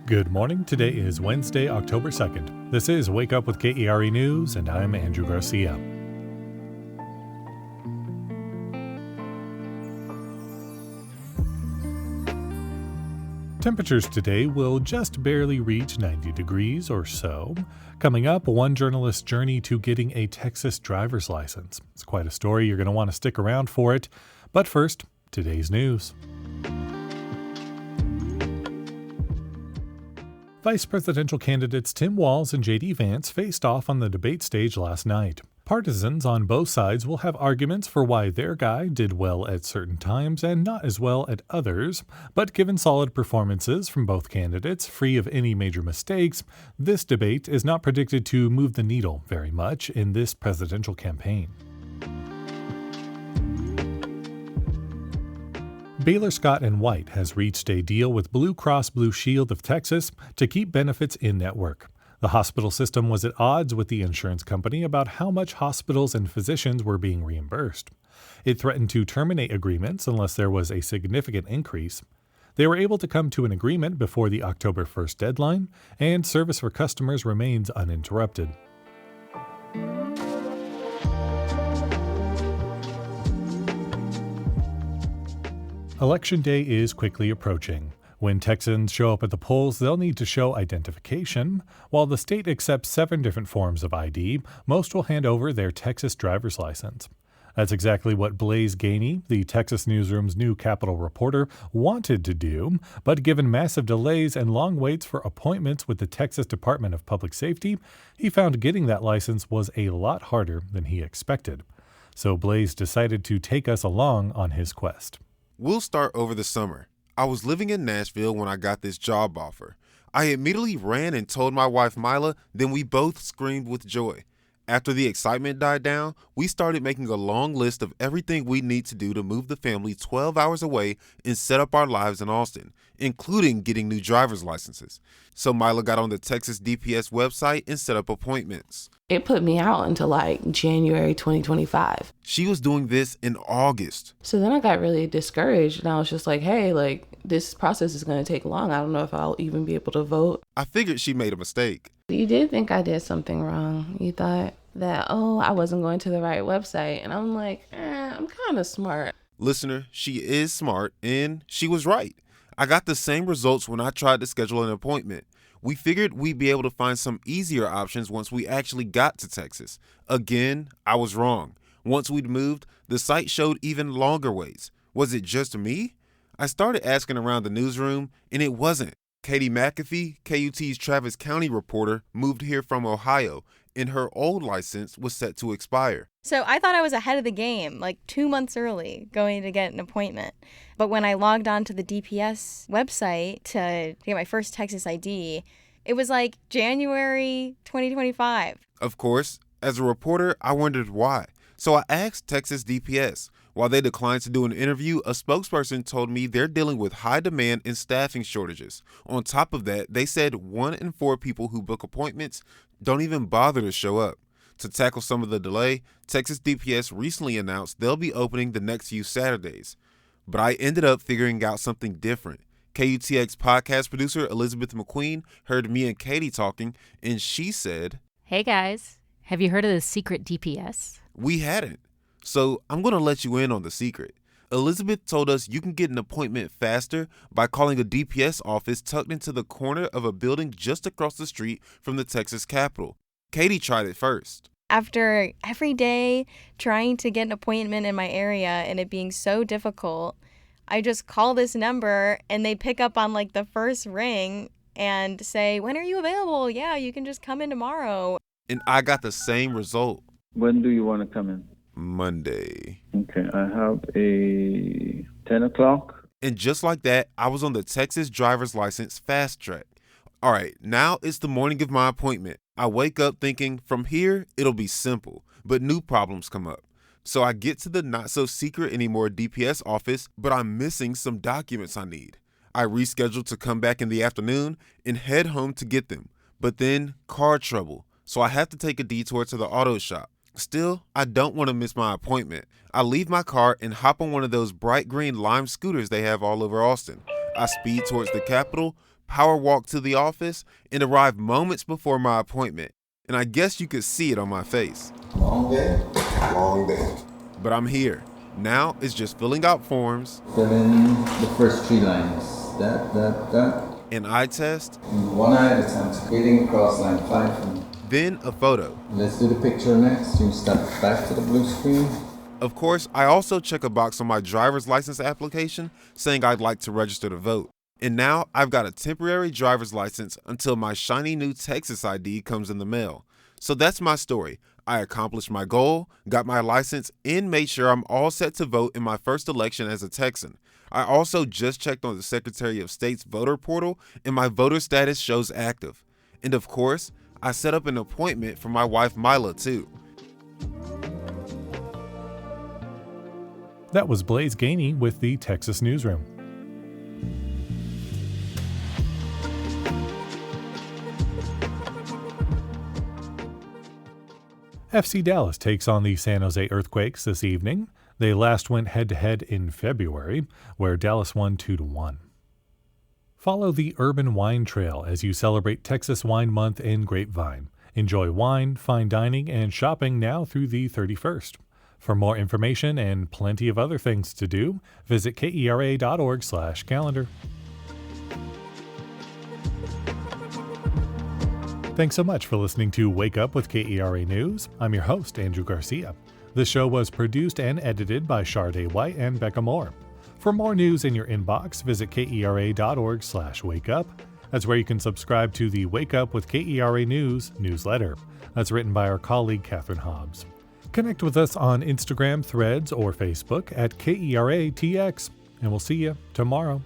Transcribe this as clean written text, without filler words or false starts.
Good morning. Today is Wednesday, October 2nd. This is Wake Up with KERA News, and I'm Andrew Garcia. Temperatures today will just barely reach 90 degrees or so. Coming up, one journalist's journey to getting a Texas driver's license. It's quite a story. You're going to want to stick around for it. But first, today's news. Vice presidential candidates Tim Walz and J.D. Vance faced off on the debate stage last night. Partisans on both sides will have arguments for why their guy did well at certain times and not as well at others, but given solid performances from both candidates, free of any major mistakes, this debate is not predicted to move the needle very much in this presidential campaign. Baylor Scott & White has reached a deal with Blue Cross Blue Shield of Texas to keep benefits in-network. The hospital system was at odds with the insurance company about how much hospitals and physicians were being reimbursed. It threatened to terminate agreements unless there was a significant increase. They were able to come to an agreement before the October 1st deadline, and service for customers remains uninterrupted. Election Day is quickly approaching. When Texans show up at the polls, they'll need to show identification. While the state accepts 7 different forms of ID, most will hand over their Texas driver's license. That's exactly what Blaze Gainey, the Texas Newsroom's new Capitol reporter, wanted to do, but given massive delays and long waits for appointments with the Texas Department of Public Safety, he found getting that license was a lot harder than he expected. So Blaze decided to take us along on his quest. We'll start over the summer. I was living in Nashville when I got this job offer. I immediately ran and told my wife Mila, then we both screamed with joy. After the excitement died down, we started making a long list of everything we need to do to move the family 12 hours away and set up our lives in Austin, including getting new driver's licenses. So Mila got on the Texas DPS website and set up appointments. It put me out until January 2025. She was doing this in August. So then I got really discouraged and I was just like, hey, this process is going to take long. I don't know if I'll even be able to vote. I figured she made a mistake. You did think I did something wrong. You thought that, I wasn't going to the right website. And I'm like, I'm kind of smart. Listener, she is smart and she was right. I got the same results when I tried to schedule an appointment. We figured we'd be able to find some easier options once we actually got to Texas. Again, I was wrong. Once we'd moved, the site showed even longer waits. Was it just me? I started asking around the newsroom, and it wasn't. Katie McAfee, KUT's Travis County reporter, moved here from Ohio, and her old license was set to expire. So I thought I was ahead of the game, 2 months early, going to get an appointment. But when I logged on to the DPS website to get my first Texas ID, it was January 2025. Of course, as a reporter, I wondered why. So I asked Texas DPS. While they declined to do an interview, a spokesperson told me they're dealing with high demand and staffing shortages. On top of that, they said 1 in 4 people who book appointments don't even bother to show up. To tackle some of the delay, Texas DPS recently announced they'll be opening the next few Saturdays. But I ended up figuring out something different. KUTX podcast producer Elizabeth McQueen heard me and Katie talking, and she said, "Hey guys, have you heard of the secret DPS?" We hadn't. So I'm going to let you in on the secret. Elizabeth told us you can get an appointment faster by calling a DPS office tucked into the corner of a building just across the street from the Texas Capitol. Katie tried it first. After every day trying to get an appointment in my area and it being so difficult, I just call this number and they pick up on the first ring and say, "When are you available? Yeah, you can just come in tomorrow." And I got the same result. When do you want to come in? Monday. Okay, I have a 10 o'clock. And just like that, I was on the Texas driver's license fast track. All right, now it's the morning of my appointment. I wake up thinking from here, it'll be simple, but new problems come up. So I get to the not so secret anymore DPS office, but I'm missing some documents I need. I rescheduled to come back in the afternoon and head home to get them. But then car trouble, so I have to take a detour to the auto shop. Still, I don't want to miss my appointment. I leave my car and hop on one of those bright green lime scooters they have all over Austin. I speed towards the Capitol, power walk to the office, and arrived moments before my appointment. And I guess you could see it on my face. Long day, long day. But I'm here. Now it's just filling out forms. Fill in the first 3 lines. That. An eye test. One eye at a time. Reading across line 5. Then a photo. Let's do the picture next. You step back to the blue screen. Of course, I also check a box on my driver's license application saying I'd like to register to vote. And now I've got a temporary driver's license until my shiny new Texas ID comes in the mail. So that's my story. I accomplished my goal, got my license, and made sure I'm all set to vote in my first election as a Texan. I also just checked on the Secretary of State's voter portal, and my voter status shows active. And of course, I set up an appointment for my wife Mila too. That was Blaze Gainey with the Texas Newsroom. FC Dallas takes on the San Jose Earthquakes this evening. They last went head-to-head in February, where Dallas won 2-1. Follow the Urban Wine Trail as you celebrate Texas Wine Month in Grapevine. Enjoy wine, fine dining, and shopping now through the 31st. For more information and plenty of other things to do, visit KERA.org/calendar. Thanks so much for listening to Wake Up with KERA News. I'm your host, Andrew Garcia. This show was produced and edited by Shardae White and Becca Moore. For more news in your inbox, visit KERA.org/wakeup. That's where you can subscribe to the Wake Up with KERA News newsletter. That's written by our colleague, Catherine Hobbs. Connect with us on Instagram, Threads, or Facebook at KERATX, and we'll see you tomorrow.